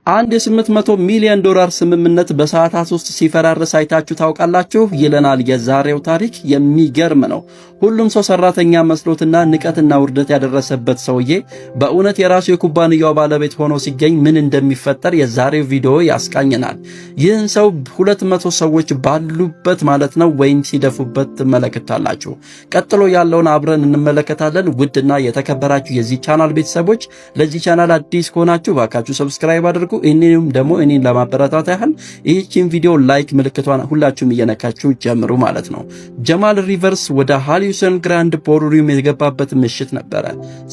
አንድ የ800 ሚሊዮን ዶላር ስምምነት በሰዓታት ውስጥ ሲፈራረስ አይታችሁ ታውቃላችሁ? ይለናል የዛሬው ታሪክ። የሚገርም ነው። ሁሉም ሰው ሰራተኛ መስሎትና ንቀትና ውርደት ያደረሰበት ሰውዬ በእውነት የራሱ የኩባንያው ባለቤት ሆኖ ሲገኝ ምን እንደሚፈጠር የዛሬው ቪዲዮ ያስቃኘናል። ይህን ሰው 200 ሰዎች ባሉበት ማለት ነው ወይም ሲደፉበት ትመለከታላችሁ። ቀጥሎ ያለውን አብረን እንመለከታለን። ውድና የተከበራችሁ የዚህ ቻናል ቤተሰቦች፣ ለዚህ ቻናል አዲስ ከሆናችሁ ባካችሁ ሰብስክራይብ አድርጉ። እኔንም ደግሞ እኔን ለማበረታታት ያህል ይህችን ቪዲዮ ላይክ ምልክቷን ሁላችሁም እየነካችሁ ጀምሩ ማለት ነው። ጀማል ሪቨርስ ወደ ሃሊውሰን ግራንድ ቦልሩም የገባበት ምሽት ነበረ።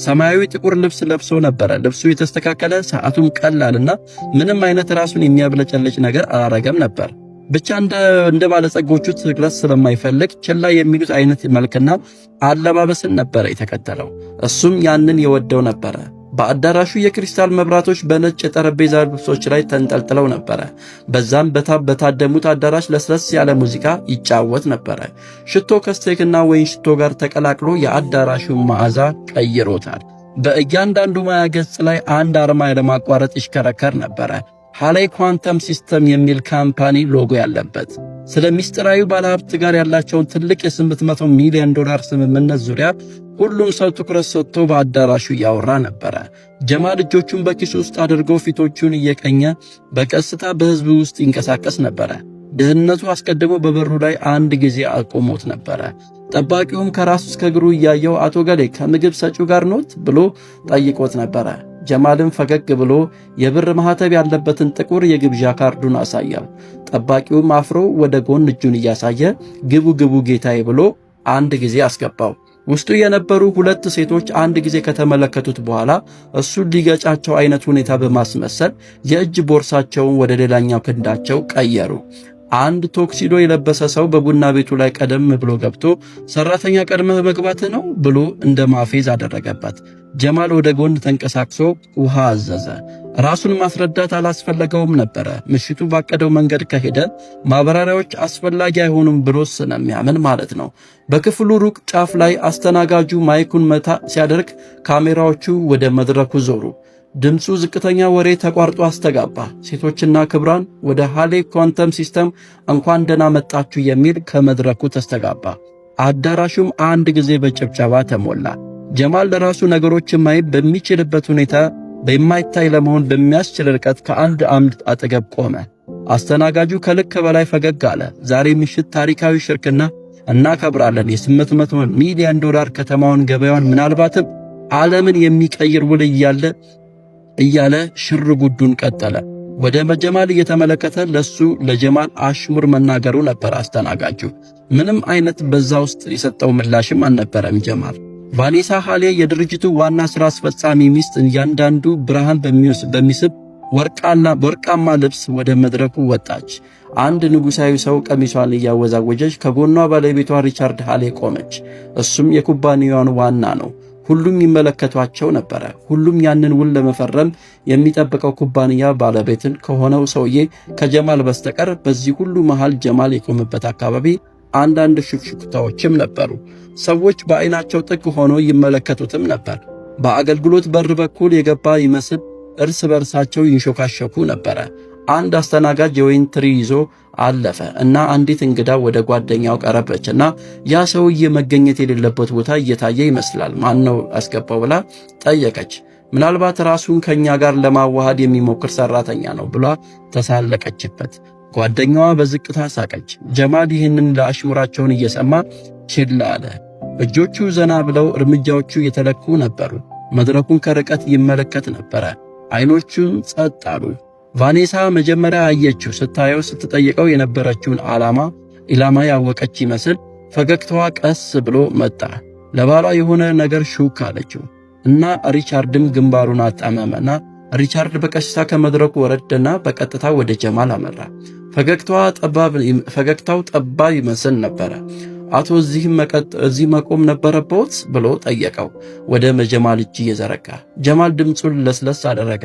ሰማያዊ ጥቁር ልብስ ለብሶ ነበረ። ልብሱ የተስተካከለ፣ ሰዓቱም ቀላልና ምንም አይነት ራሱን የሚያብለጨልጭ ነገር አላረገም ነበር። ብቻ እንደ ባለጸጎቹ ትኩረት ስለማይፈልግ ችላ የሚሉት አይነት መልክና አለባበስን ነበረ የተከተለው። እሱም ያንን የወደው ነበረ። በአዳራሹ የክሪስታል መብራቶች በነጭ የጠረጴዛ ልብሶች ላይ ተንጠልጥለው ነበረ። በዛም በታደሙት አዳራሽ ለስለስ ያለ ሙዚቃ ይጫወት ነበረ። ሽቶ ከስቴክና ወይን ሽቶ ጋር ተቀላቅሎ የአዳራሹን መዓዛ ቀይሮታል። በእያንዳንዱ ማያ ገጽ ላይ አንድ አርማ ያለማቋረጥ ይሽከረከር ነበረ። ሃሌይ ኳንተም ሲስተም የሚል ካምፓኒ ሎጎ ያለበት። ስለ ሚስጥራዊ ባለሀብት ጋር ያላቸውን ትልቅ የ800 ሚሊዮን ዶላር ስምምነት ዙሪያ ሁሉም ሰው ትኩረት ሰጥቶ በአዳራሹ እያወራ ነበረ። ጀማል እጆቹን በኪሱ ውስጥ አድርጎ ፊቶቹን እየቀኘ በቀስታ በሕዝቡ ውስጥ ይንቀሳቀስ ነበረ። ድህነቱ አስቀድሞ በበሩ ላይ አንድ ጊዜ አቆሞት ነበረ። ጠባቂውም ከራሱ እስከ እግሩ እያየው አቶ ገሌ ከምግብ ሰጪው ጋር ኖት ብሎ ጠይቆት ነበረ። ጀማልም ፈገግ ብሎ የብር ማህተብ ያለበትን ጥቁር የግብዣ ካርዱን አሳየው። ጠባቂውም አፍሮ ወደ ጎን እጁን እያሳየ ግቡ ግቡ ጌታዬ ብሎ አንድ ጊዜ አስገባው። ውስጡ የነበሩ ሁለት ሴቶች አንድ ጊዜ ከተመለከቱት በኋላ እሱ ሊገጫቸው አይነት ሁኔታ በማስመሰል የእጅ ቦርሳቸውን ወደ ሌላኛው ክንዳቸው ቀየሩ። አንድ ቶክሲዶ የለበሰ ሰው በቡና ቤቱ ላይ ቀደም ብሎ ገብቶ ሰራተኛ ቀድመህ መግባት ነው ብሎ እንደ ማፌዝ አደረገበት። ጀማል ወደ ጎን ተንቀሳቅሶ ውሃ አዘዘ። ራሱን ማስረዳት አላስፈለገውም ነበረ። ምሽቱ ባቀደው መንገድ ከሄደ ማብራሪያዎች አስፈላጊ አይሆኑም ብሎ ስለሚያምን ማለት ነው። በክፍሉ ሩቅ ጫፍ ላይ አስተናጋጁ ማይኩን መታ ሲያደርግ ካሜራዎቹ ወደ መድረኩ ዞሩ። ድምፁ ዝቅተኛ ወሬ ተቋርጦ አስተጋባ። ሴቶችና ክብራን ወደ ሃሌይ ኳንተም ሲስተም እንኳን ደህና መጣችሁ የሚል ከመድረኩ ተስተጋባ። አዳራሹም አንድ ጊዜ በጭብጨባ ተሞላ። ጀማል ለራሱ ነገሮችን ማየት በሚችልበት ሁኔታ በማይታይ ለመሆን በሚያስችል ርቀት ከአንድ አምድ አጠገብ ቆመ። አስተናጋጁ ከልክ በላይ ፈገግ አለ። ዛሬ ምሽት ታሪካዊ ሽርክና እናከብራለን። የ800 ሚሊዮን ዶላር ከተማውን፣ ገበያውን፣ ምናልባትም ዓለምን የሚቀይር ውል እያለ ሽር ጉዱን ቀጠለ። ወደ ጀማል እየተመለከተ ለሱ ለጀማል አሽሙር መናገሩ ነበር አስተናጋጁ። ምንም አይነት በዛ ውስጥ የሰጠው ምላሽም አልነበረም። ጀማል ቫኔሳ ሃሌይ የድርጅቱ ዋና ሥራ አስፈጻሚ ሚስት እያንዳንዱ ብርሃን በሚስብ ወርቃማ ልብስ ወደ መድረኩ ወጣች። አንድ ንጉሣዊ ሰው ቀሚሷን እያወዛወጀች ከጎኗ ባለቤቷ ሪቻርድ ሃሌይ ቆመች። እሱም የኩባንያውን ዋና ነው። ሁሉም ይመለከቷቸው ነበረ። ሁሉም ያንን ውል ለመፈረም የሚጠብቀው ኩባንያ ባለቤትን ከሆነው ሰውዬ ከጀማል በስተቀር። በዚህ ሁሉ መሃል ጀማል የቆመበት አካባቢ አንዳንድ ሹክሹክታዎችም ነበሩ። ሰዎች በአይናቸው ጥግ ሆኖ ይመለከቱትም ነበር። በአገልግሎት በር በኩል የገባ ይመስል እርስ በርሳቸው ይንሾካሸኩ ነበረ። አንድ አስተናጋጅ የወይን ትሪ ይዞ አለፈ እና አንዲት እንግዳ ወደ ጓደኛው ቀረበችና ያ ሰውዬ መገኘት የሌለበት ቦታ እየታየ ይመስላል፣ ማን ነው አስገባው ብላ ጠየቀች። ምናልባት ራሱን ከኛ ጋር ለማዋሃድ የሚሞክር ሰራተኛ ነው ብላ ተሳለቀችበት። ጓደኛዋ በዝቅታ ሳቀች። ጀማል ይህንን ለአሽሙራቸውን እየሰማ ችላ አለ። እጆቹ ዘና ብለው እርምጃዎቹ የተለኩ ነበሩ። መድረኩን ከርቀት ይመለከት ነበረ። አይኖቹን ጸጥ አሉ። ቫኔሳ መጀመሪያ አየችው። ስታየው ስትጠይቀው የነበረችውን ኢላማ ያወቀች ይመስል ፈገግታዋ ቀስ ብሎ መጣ። ለባሏ የሆነ ነገር ሹክ አለችው እና ሪቻርድም ግንባሩን አጣመመና ሪቻርድ በቀስታ ከመድረኩ ወረደና በቀጥታ ወደ ጀማል አመራ። ፈገግታው ጠባብ ይመስል ነበረ። አቶ እዚህ መቆም ነበረበት ብሎ ጠየቀው ወደ ጀማል እጅ እየዘረጋ። ጀማል ድምፁን ለስለስ አደረገ።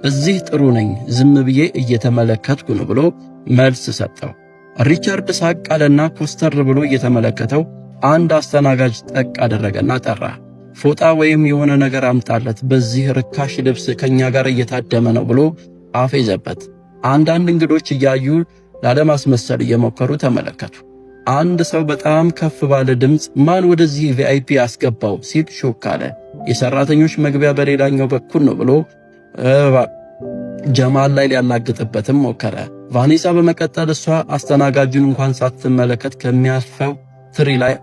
እዚህ ጥሩ ነኝ፣ ዝም ብዬ እየተመለከትኩ ነው ብሎ መልስ ሰጠው። ሪቻርድ ሳቅ አለና ኮስተር ብሎ እየተመለከተው አንድ አስተናጋጅ ጠቅ አደረገና ጠራ። ፎጣ ወይም የሆነ ነገር አምጣለት፣ በዚህ ርካሽ ልብስ ከኛ ጋር እየታደመ ነው ብሎ አፌዘበት። አንዳንድ እንግዶች እያዩ ላለማስመሰል እየሞከሩ ተመለከቱ። አንድ ሰው በጣም ከፍ ባለ ድምፅ ማን ወደዚህ ቪአይፒ አስገባው ሲል ሹክ አለ። የሰራተኞች መግቢያ በሌላኛው በኩል ነው ብሎ ጀማል ላይ ሊያላግጥበትም ሞከረ። ቫኔሳ በመቀጠል እሷ አስተናጋጁን እንኳን ሳትመለከት ከሚያልፈው ትሪ ላይ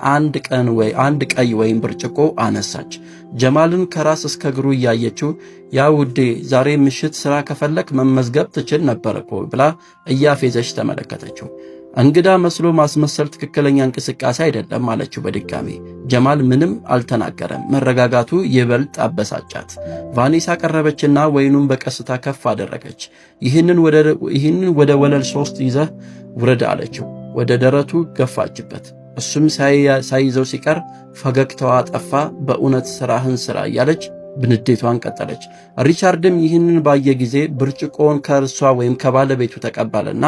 አንድ ቀይ ወይን ብርጭቆ አነሳች። ጀማልን ከራስ እስከ እግሩ እያየችው ያ ውዴ ዛሬ ምሽት ስራ ከፈለክ መመዝገብ ትችል ነበር እኮ ብላ እያፌዘች ተመለከተችው። እንግዳ መስሎ ማስመሰል ትክክለኛ እንቅስቃሴ አይደለም አለችው በድጋሚ። ጀማል ምንም አልተናገረም። መረጋጋቱ ይበልጥ አበሳጫት። ቫኔሳ ቀረበችና ወይኑን በቀስታ ከፍ አደረገች። ይህንን ወደ ወለል 3 ይዘህ ውረድ አለችው። ወደ ደረቱ ገፋችበት። እሱም ሳይዘው ሲቀር ፈገግታዋ ጠፋ። በእውነት ስራህን ስራ እያለች ብንዴቷን ቀጠለች። ሪቻርድም ይህንን ባየ ጊዜ ብርጭቆውን ከእርሷ ወይም ከባለቤቱ ተቀበለና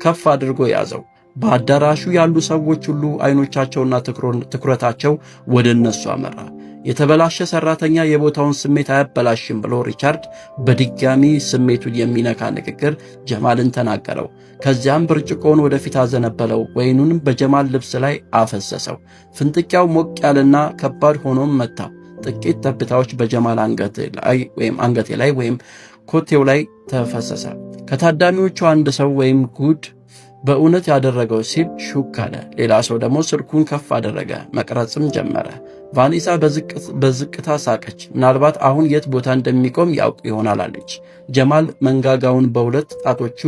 ከፍ አድርጎ ያዘው። በአዳራሹ ያሉ ሰዎች ሁሉ አይኖቻቸውና ትኩረታቸው ወደ እነሱ አመራ። የተበላሸ ሰራተኛ የቦታውን ስሜት አያበላሽም ብሎ ሪቻርድ በድጋሚ ስሜቱን የሚነካ ንግግር ጀማልን ተናገረው። ከዚያም ብርጭቆውን ወደፊት አዘነበለው። ወይኑንም በጀማል ልብስ ላይ አፈሰሰው። ፍንጥቂያው ሞቅ ያለና ከባድ ሆኖም መታው። ጥቂት ጠብታዎች በጀማል አንገቴ ላይ ወይም ኮቴው ላይ ተፈሰሰ። ከታዳሚዎቹ አንድ ሰው ወይም ጉድ በእውነት ያደረገው ሲል ሹክ አለ። ሌላ ሰው ደግሞ ስልኩን ከፍ አደረገ፣ መቅረጽም ጀመረ። ቫኔሳ በዝቅታ ሳቀች። ምናልባት አሁን የት ቦታ እንደሚቆም ያውቅ ይሆናል አለች። ጀማል መንጋጋውን በሁለት ጣቶቹ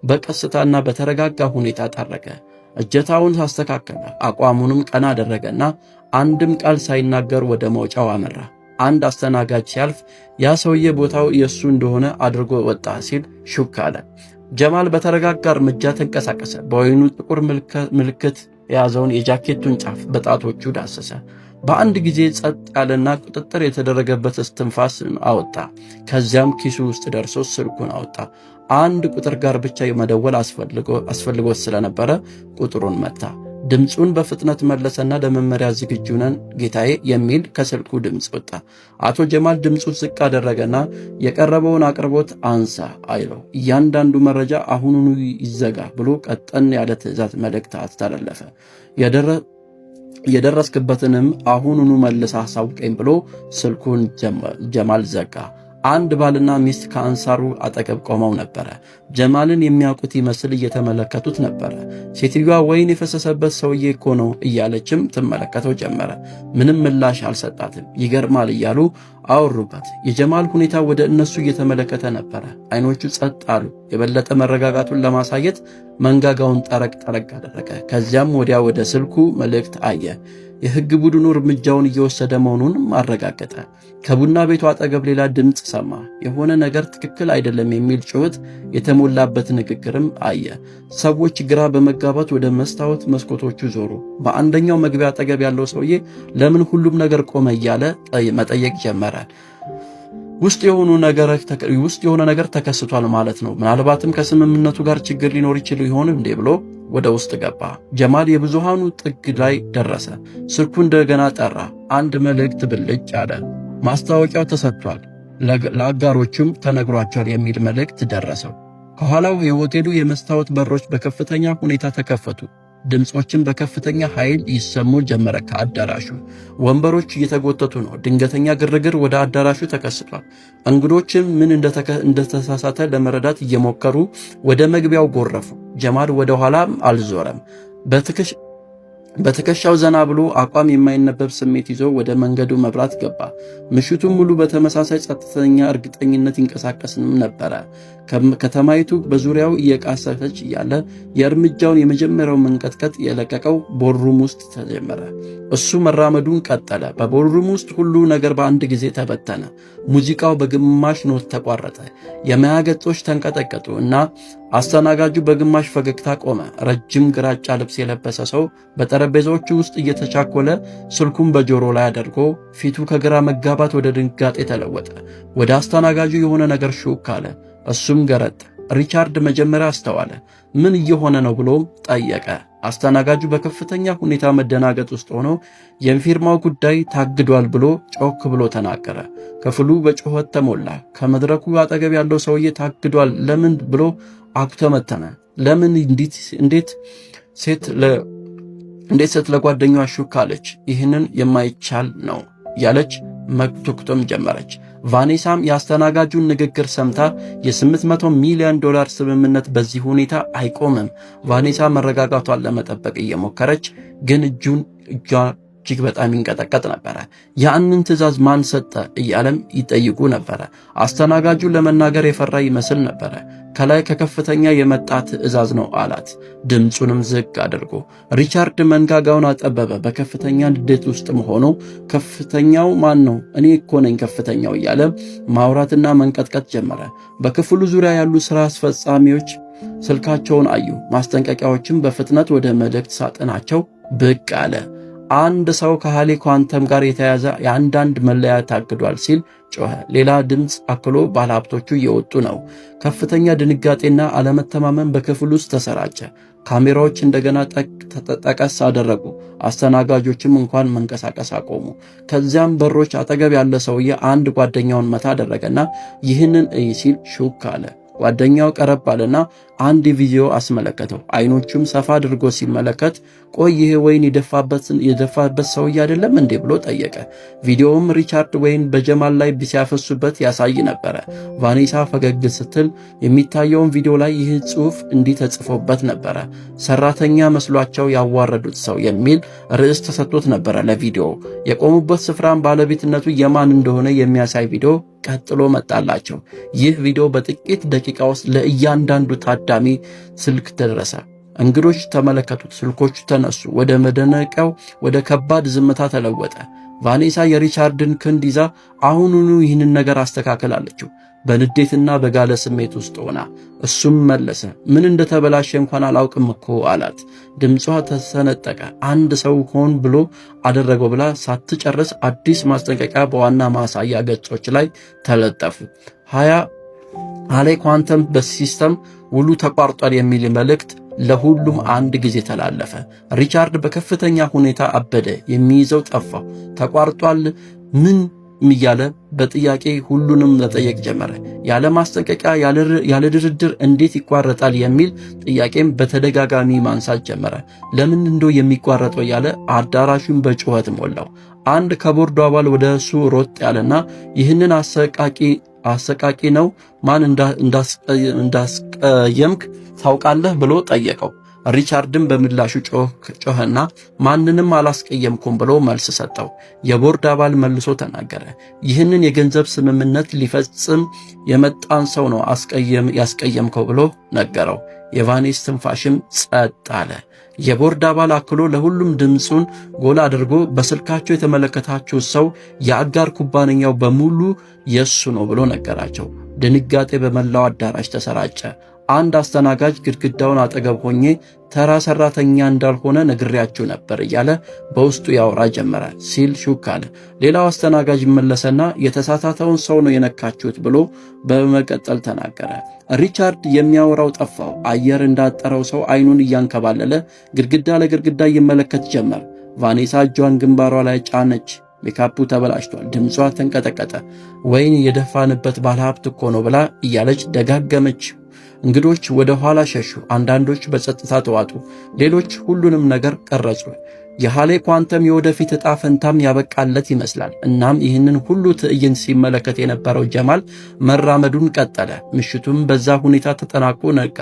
በቀስታና በተረጋጋ ሁኔታ ጠረገ። እጀታውን አስተካከለ። አቋሙንም ቀና አደረገና አንድም ቃል ሳይናገር ወደ መውጫው አመራ። አንድ አስተናጋጅ ሲያልፍ ያ ሰውዬ ቦታው የሱ እንደሆነ አድርጎ ወጣ ሲል ሹክ አለ። ጀማል በተረጋጋ እርምጃ ተንቀሳቀሰ። በወይኑ ጥቁር ምልክት የያዘውን የጃኬቱን ጫፍ በጣቶቹ ዳሰሰ። በአንድ ጊዜ ጸጥ ያለና ቁጥጥር የተደረገበት እስትንፋስ አወጣ። ከዚያም ኪሱ ውስጥ ደርሶ ስልኩን አወጣ። አንድ ቁጥር ጋር ብቻ መደወል አስፈልጎት ስለነበረ ቁጥሩን መታ። ድምፁን በፍጥነት መለሰና ለመመሪያ ዝግጁ ነን ጌታዬ የሚል ከስልኩ ድምፅ ወጣ። አቶ ጀማል ድምፁን ዝቅ አደረገና የቀረበውን አቅርቦት አንሳ አይለው። እያንዳንዱ መረጃ አሁኑኑ ይዘጋ ብሎ ቀጠን ያለ ትዕዛዝ መልእክት አስተላለፈ። የደረስክበትንም አሁኑኑ መልስ አሳውቀኝ ብሎ ስልኩን ጀማል ዘጋ። አንድ ባልና ሚስት ከአንሳሩ አጠገብ ቆመው ነበረ። ጀማልን የሚያውቁት ይመስል እየተመለከቱት ነበረ። ሴትዮዋ ወይን የፈሰሰበት ሰውዬ እኮ ነው እያለችም ትመለከተው ጀመረ። ምንም ምላሽ አልሰጣትም። ይገርማል እያሉ አወሩበት። የጀማል ሁኔታ ወደ እነሱ እየተመለከተ ነበረ። አይኖቹ ጸጥ አሉ። የበለጠ መረጋጋቱን ለማሳየት መንጋጋውን ጠረቅ አደረገ። ከዚያም ወዲያ ወደ ስልኩ መልእክት አየ። የሕግ ቡድኑ እርምጃውን እየወሰደ መሆኑን አረጋገጠ። ከቡና ቤቱ አጠገብ ሌላ ድምፅ ሰማ። የሆነ ነገር ትክክል አይደለም የሚል ጩኸት የተሞላበት ንግግርም አየ። ሰዎች ግራ በመጋባት ወደ መስታወት መስኮቶቹ ዞሩ። በአንደኛው መግቢያ አጠገብ ያለው ሰውዬ ለምን ሁሉም ነገር ቆመ እያለ መጠየቅ ጀመረ። ውስጥ የሆነ ነገር ተከስቷል ማለት ነው። ምናልባትም ከስምምነቱ ጋር ችግር ሊኖር ይችል ይሆን እንዴ ብሎ ወደ ውስጥ ገባ። ጀማል የብዙሃኑ ጥግ ላይ ደረሰ። ስልኩ እንደገና ጠራ። አንድ መልእክት ብልጭ አለ። ማስታወቂያው ተሰጥቷል፣ ለአጋሮቹም ተነግሯቸዋል የሚል መልእክት ደረሰው። ከኋላው የሆቴሉ የመስታወት በሮች በከፍተኛ ሁኔታ ተከፈቱ። ድምጾችን በከፍተኛ ኃይል ይሰሙ ጀመረ። ከአዳራሹ ወንበሮች እየተጎተቱ ነው። ድንገተኛ ግርግር ወደ አዳራሹ ተከስቷል። እንግዶችም ምን እንደተሳሳተ ለመረዳት እየሞከሩ ወደ መግቢያው ጎረፉ። ጀማል ወደ ኋላም አልዞረም። በትከሻው ዘና ብሎ አቋም የማይነበብ ስሜት ይዞ ወደ መንገዱ መብራት ገባ። ምሽቱን ሙሉ በተመሳሳይ ጸጥተኛ እርግጠኝነት ይንቀሳቀስንም ነበረ። ከተማይቱ በዙሪያው እየቃሰተች እያለ የእርምጃውን የመጀመሪያው መንቀጥቀጥ የለቀቀው ቦልሩም ውስጥ ተጀመረ። እሱ መራመዱን ቀጠለ። በቦልሩም ውስጥ ሁሉ ነገር በአንድ ጊዜ ተበተነ። ሙዚቃው በግማሽ ኖት ተቋረጠ። የማያ ገጾች ተንቀጠቀጡ እና አስተናጋጁ በግማሽ ፈገግታ ቆመ። ረጅም ግራጫ ልብስ የለበሰ ሰው በጠረጴዛዎቹ ውስጥ እየተቻኮለ ስልኩን በጆሮ ላይ አድርጎ ፊቱ ከግራ መጋባት ወደ ድንጋጤ ተለወጠ። ወደ አስተናጋጁ የሆነ ነገር ሹክ አለ። እሱም ገረጠ። ሪቻርድ መጀመሪያ አስተዋለ። ምን እየሆነ ነው ብሎም ጠየቀ። አስተናጋጁ በከፍተኛ ሁኔታ መደናገጥ ውስጥ ሆኖ የፊርማው ጉዳይ ታግዷል ብሎ ጮክ ብሎ ተናገረ። ክፍሉ በጩኸት ተሞላ። ከመድረኩ አጠገብ ያለው ሰውዬ ታግዷል ለምን ብሎ አኩተመተመ። ለምን እንዴት ሴት ለጓደኛዋ ሹክ አለች? ይህንን የማይቻል ነው ያለች መክቶክቶም ጀመረች። ቫኔሳም የአስተናጋጁን ንግግር ሰምታ የ800 ሚሊዮን ዶላር ስምምነት በዚህ ሁኔታ አይቆምም። ቫኔሳ መረጋጋቷን ለመጠበቅ እየሞከረች ግን እጇ እጅግ በጣም ይንቀጠቀጥ ነበረ። ያንን ትዕዛዝ ማን ሰጠ እያለም ይጠይቁ ነበረ። አስተናጋጁ ለመናገር የፈራ ይመስል ነበረ። ከላይ ከከፍተኛ የመጣ ትዕዛዝ ነው አላት፣ ድምፁንም ዝቅ አድርጎ። ሪቻርድ መንጋጋውን አጠበበ። በከፍተኛ ንዴት ውስጥም ሆኖ ከፍተኛው ማን ነው? እኔ እኮ ነኝ ከፍተኛው እያለ ማውራትና መንቀጥቀጥ ጀመረ። በክፍሉ ዙሪያ ያሉ ስራ አስፈጻሚዎች ስልካቸውን አዩ። ማስጠንቀቂያዎችም በፍጥነት ወደ መልእክት ሳጥናቸው ብቅ አለ። አንድ ሰው ከሃሌ ኳንተም ጋር የተያዘ የአንዳንድ መለያ ታግዷል ሲል ጮኸ። ሌላ ድምፅ አክሎ ባለሀብቶቹ እየወጡ ነው። ከፍተኛ ድንጋጤና አለመተማመን በክፍል ውስጥ ተሰራጨ። ካሜራዎች እንደገና ጠቀስ አደረጉ። አስተናጋጆችም እንኳን መንቀሳቀስ አቆሙ። ከዚያም በሮች አጠገብ ያለ ሰውዬ አንድ ጓደኛውን መታ አደረገና ይህንን እይ ሲል ሹክ አለ። ጓደኛው ቀረብ አለና አንድ ቪዲዮ አስመለከተው። አይኖቹም ሰፋ አድርጎ ሲመለከት ቆይ ይሄ ወይን የደፋበት ሰውዬ አይደለም እንዴ ብሎ ጠየቀ። ቪዲዮውም ሪቻርድ ወይን በጀማል ላይ ሲያፈሱበት ያሳይ ነበረ። ቫኔሳ ፈገግ ስትል የሚታየውን ቪዲዮ ላይ ይህ ጽሑፍ እንዲህ ተጽፎበት ነበረ። ሰራተኛ መስሏቸው ያዋረዱት ሰው የሚል ርዕስ ተሰጥቶት ነበረ ለቪዲዮ። የቆሙበት ስፍራም ባለቤትነቱ የማን እንደሆነ የሚያሳይ ቪዲዮ ቀጥሎ መጣላቸው። ይህ ቪዲዮ በጥቂት ደቂቃ ውስጥ ለእያንዳንዱ ታዳሚ ስልክ ደረሰ። እንግዶች ተመለከቱት። ስልኮቹ ተነሱ። ወደ መደነቂያው ወደ ከባድ ዝምታ ተለወጠ። ቫኔሳ የሪቻርድን ክንድ ይዛ አሁኑኑ ይህንን ነገር አስተካከል አለችው፣ በንዴትና በጋለ ስሜት ውስጥ ሆና። እሱም መለሰ፣ ምን እንደተበላሸ እንኳን አላውቅም እኮ አላት። ድምጿ ተሰነጠቀ። አንድ ሰው ሆን ብሎ አደረገው ብላ ሳትጨርስ አዲስ ማስጠንቀቂያ በዋና ማሳያ ገጾች ላይ ተለጠፉ። ሃሌ ኳንተም በሲስተም ውሉ ተቋርጧል የሚል መልእክት ለሁሉም አንድ ጊዜ ተላለፈ። ሪቻርድ በከፍተኛ ሁኔታ አበደ። የሚይዘው ጠፋ። ተቋርጧል ምን እያለ በጥያቄ ሁሉንም መጠየቅ ጀመረ። ያለ ማስጠንቀቂያ ያለ ድርድር እንዴት ይቋረጣል የሚል ጥያቄም በተደጋጋሚ ማንሳት ጀመረ። ለምን እንደው የሚቋረጠው ያለ አዳራሹን በጩኸት ሞላው። አንድ ከቦርዱ አባል ወደ እሱ ሮጥ ያለና ይህንን አሰቃቂ ነው ማን እንዳስቀየምክ ታውቃለህ ብሎ ጠየቀው። ሪቻርድም በምላሹ ጮኸና ማንንም አላስቀየምኩም ብሎ መልስ ሰጠው። የቦርድ አባል መልሶ ተናገረ። ይህንን የገንዘብ ስምምነት ሊፈጽም የመጣን ሰው ነው ያስቀየምከው ብሎ ነገረው። የቫኔስ ትንፋሽም ጸጥ አለ። የቦርድ አባል አክሎ ለሁሉም ድምፁን ጎላ አድርጎ በስልካቸው የተመለከታችሁ ሰው የአጋር ኩባንያው በሙሉ የሱ ነው ብሎ ነገራቸው። ድንጋጤ በመላው አዳራሽ ተሰራጨ። አንድ አስተናጋጅ ግድግዳውን አጠገብ ሆኜ ተራ ሰራተኛ እንዳልሆነ ነግሬያችሁ ነበር እያለ በውስጡ ያወራ ጀመረ ሲል ሹክ አለ። ሌላው አስተናጋጅ መለሰና የተሳሳተውን ሰው ነው የነካችሁት ብሎ በመቀጠል ተናገረ። ሪቻርድ የሚያወራው ጠፋው። አየር እንዳጠረው ሰው አይኑን እያንከባለለ ግድግዳ ለግድግዳ ይመለከት ጀመር። ቫኔሳ እጇን ግንባሯ ላይ ጫነች። ሜካፑ ተበላሽቷል። ድምጿ ተንቀጠቀጠ። ወይን የደፋንበት ባለሀብት እኮ ነው ብላ እያለች ደጋገመች። እንግዶች ወደ ኋላ ሸሹ። አንዳንዶች በጸጥታ ተዋጡ፣ ሌሎች ሁሉንም ነገር ቀረጹ። የሃሌ ኳንተም የወደፊት ዕጣ ፈንታም ያበቃለት ይመስላል። እናም ይህንን ሁሉ ትዕይንት ሲመለከት የነበረው ጀማል መራመዱን ቀጠለ። ምሽቱም በዛ ሁኔታ ተጠናቆ ነጋ።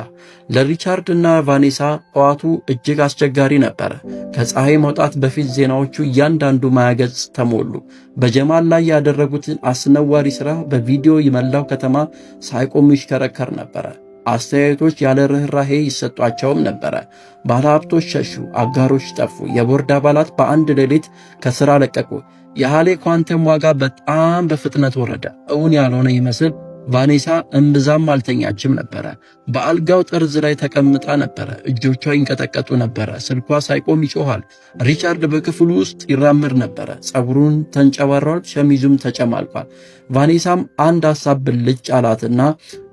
ለሪቻርድ እና ቫኔሳ ጠዋቱ እጅግ አስቸጋሪ ነበረ። ከፀሐይ መውጣት በፊት ዜናዎቹ እያንዳንዱ ማያገጽ ተሞሉ። በጀማል ላይ ያደረጉትን አስነዋሪ ሥራ በቪዲዮ የመላው ከተማ ሳይቆም ይሽከረከር ነበረ። አስተያየቶች ያለ ርኅራሄ ይሰጧቸውም ነበረ። ባለሀብቶች ሸሹ፣ አጋሮች ጠፉ፣ የቦርድ አባላት በአንድ ሌሊት ከሥራ ለቀቁ። የሃሌ ኳንተም ዋጋ በጣም በፍጥነት ወረደ። እውን ያልሆነ ይመስል ቫኔሳ እምብዛም አልተኛችም ነበረ። በአልጋው ጠርዝ ላይ ተቀምጣ ነበረ። እጆቿ ይንቀጠቀጡ ነበረ። ስልኳ ሳይቆም ይጮኻል። ሪቻርድ በክፍሉ ውስጥ ይራመድ ነበረ። ጸጉሩን ተንጨባሯል፣ ሸሚዙም ተጨማልቋል። ቫኔሳም አንድ ሐሳብ ብልጭ አላትና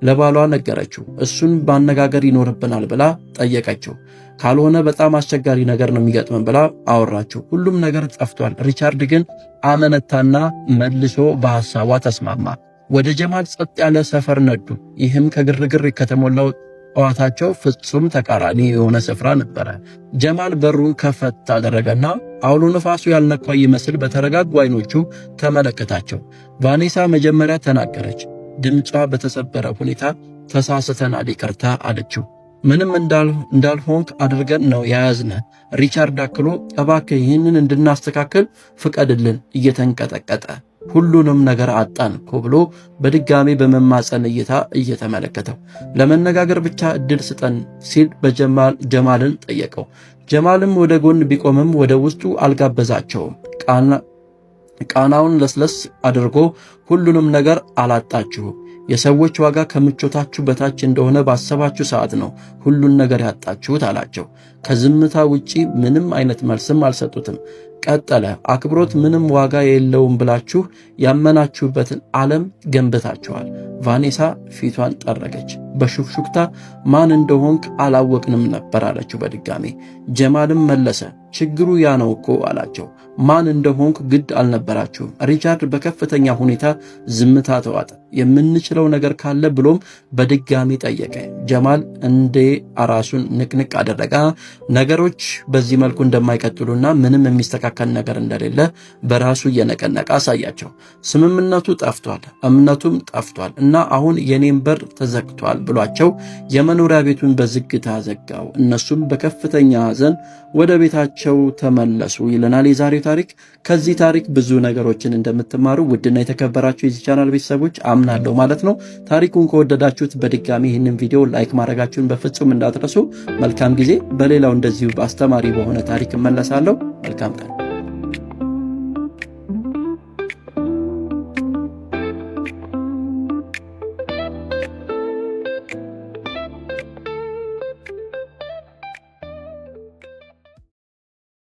ለባሏ ነገረችው። እሱን ማነጋገር ይኖርብናል ብላ ጠየቀችው። ካልሆነ በጣም አስቸጋሪ ነገር ነው የሚገጥመን ብላ አወራችው። ሁሉም ነገር ጠፍቷል። ሪቻርድ ግን አመነታና መልሶ በሐሳቧ ተስማማ። ወደ ጀማል ጸጥ ያለ ሰፈር ነዱ። ይህም ከግርግር ከተሞላው ጠዋታቸው ፍጹም ተቃራኒ የሆነ ስፍራ ነበረ። ጀማል በሩን ከፈት አደረገና አውሎ ነፋሱ ያልነካው ይመስል በተረጋጉ አይኖቹ ተመለከታቸው። ቫኔሳ መጀመሪያ ተናገረች። ድምጿ በተሰበረ ሁኔታ ተሳስተናል፣ ይቅርታ አለችው። ምንም እንዳልሆንክ አድርገን ነው የያዝነ። ሪቻርድ አክሎ እባክህ ይህንን እንድናስተካክል ፍቀድልን እየተንቀጠቀጠ ሁሉንም ነገር አጣን እኮ ብሎ በድጋሚ በመማፀን እይታ እየተመለከተው ለመነጋገር ብቻ እድል ስጠን ሲል ጀማልን ጠየቀው። ጀማልም ወደ ጎን ቢቆምም ወደ ውስጡ አልጋበዛቸውም። ቃናውን ለስለስ አድርጎ ሁሉንም ነገር አላጣችሁም። የሰዎች ዋጋ ከምቾታችሁ በታች እንደሆነ ባሰባችሁ ሰዓት ነው ሁሉን ነገር ያጣችሁት አላቸው። ከዝምታ ውጪ ምንም አይነት መልስም አልሰጡትም። ቀጠለ። አክብሮት ምንም ዋጋ የለውም ብላችሁ ያመናችሁበትን ዓለም ገንብታችኋል። ቫኔሳ ፊቷን ጠረገች። በሹክሹክታ ማን እንደሆንክ አላወቅንም ነበር አለችው በድጋሜ። ጀማልም መለሰ፣ ችግሩ ያ ነው እኮ አላቸው። ማን እንደሆንክ ግድ አልነበራችሁም። ሪቻርድ በከፍተኛ ሁኔታ ዝምታ ተዋጠ። የምንችለው ነገር ካለ ብሎም በድጋሚ ጠየቀ። ጀማል እንደ ራሱን ንቅንቅ አደረገ። ነገሮች በዚህ መልኩ እንደማይቀጥሉና ምንም የሚስተካከል ነገር እንደሌለ በራሱ እየነቀነቀ አሳያቸው። ስምምነቱ ጠፍቷል፣ እምነቱም ጠፍቷል እና አሁን የኔም በር ተዘግቷል ብሏቸው የመኖሪያ ቤቱን በዝግታ ዘጋው። እነሱም በከፍተኛ ሐዘን ወደ ቤታቸው ተመለሱ ይለናል የዛሬው ታሪክ። ከዚህ ታሪክ ብዙ ነገሮችን እንደምትማሩ ውድና የተከበራችሁ የዚህ ቻናል ቤተሰቦች አምናለሁ ማለት ነው። ታሪኩን ከወደዳችሁት በድጋሚ ይህንን ቪዲዮ ላይክ ማድረጋችሁን በፍጹም እንዳትረሱ። መልካም ጊዜ። በሌላው እንደዚሁ አስተማሪ በሆነ ታሪክ እመለሳለሁ። መልካም ቀን።